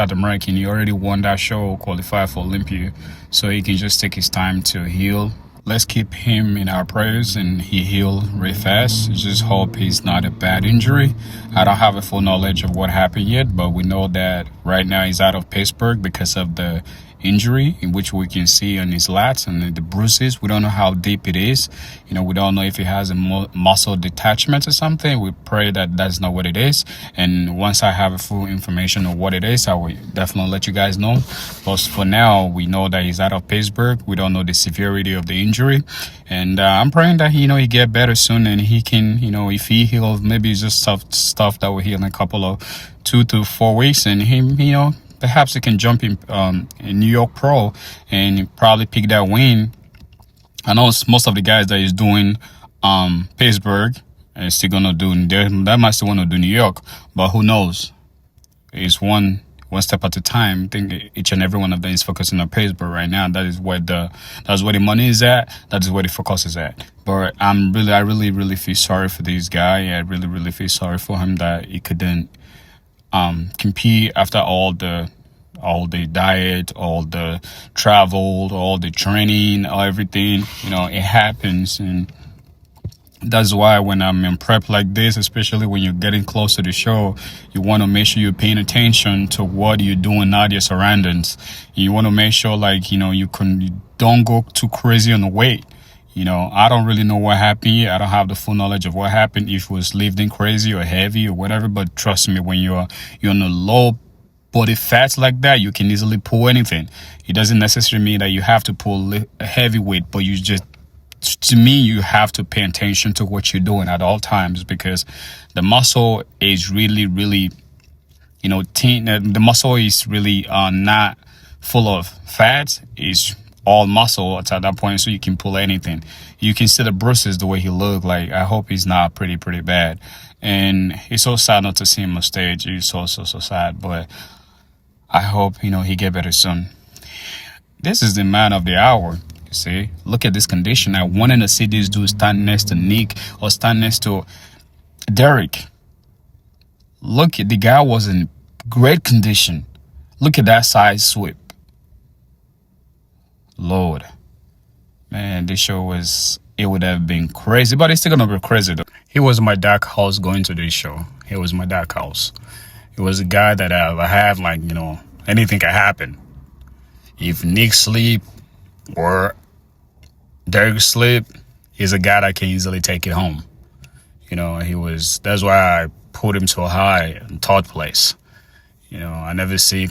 South American. He already won that show, qualified for Olympia, so he can just take his time to heal. Let's keep him in our prayers and he heal really fast. Just hope he's not a bad injury. I don't have a full knowledge of what happened yet, but we know that right now he's out of Pittsburgh because of the injury, in which we can see on his lats and the bruises. We don't know how deep it is. We don't know if he has a muscle detachment or something. We pray that that's not what it is. And once I have a full information of what it is, I will definitely let you guys know. But for now, we know that he's out of Pittsburgh. We don't know the severity of the injury. And I'm praying that, he get better soon and he can, if he heals, maybe it's just stuff that will heal in a couple of 2 to 4 weeks. And him, perhaps he can jump in New York Pro and probably pick that win. I know most of the guys that is doing Pittsburgh and still gonna do that might still want to do New York, but who knows? It's one step at a time. I think each and every one of them is focusing on Pittsburgh right now. That's where the money is at. That is where the focus is at. But I really feel sorry for this guy. I really feel sorry for him that he couldn't compete after all the diet, all the travel, all the training, everything. It happens, and that's why when I'm in prep like this, especially when you're getting close to the show, you want to make sure you're paying attention to what you're doing, not your surroundings. You want to make sure you don't go too crazy on the weight. I don't really know what happened yet. I don't have the full knowledge of what happened, if it was lifting crazy or heavy or whatever. But trust me, when you're on a low body fats like that, you can easily pull anything. It doesn't necessarily mean that you have to pull a heavy weight, but to me, you have to pay attention to what you're doing at all times, because the muscle is really, the muscle is really not full of fats. It's all muscle at that point, so you can pull anything. You can see the bruises the way he looked. Like, I hope he's not pretty bad. And it's so sad not to see him on stage. It's so sad, but I hope he get better soon. This is the man of the hour. You see, look at this condition. I wanted to see this dude stand next to Nick or stand next to Derek. Look, the guy was in great condition. Look at that side sweep. Lord, man, this show it would have been crazy, but it's still gonna be crazy though. He was my dark house going to this show. He was my dark house. He was a guy that I have anything can happen. If Nick sleep or Derek sleep, he's a guy that can easily take it home. That's why I put him so high in third place. I never see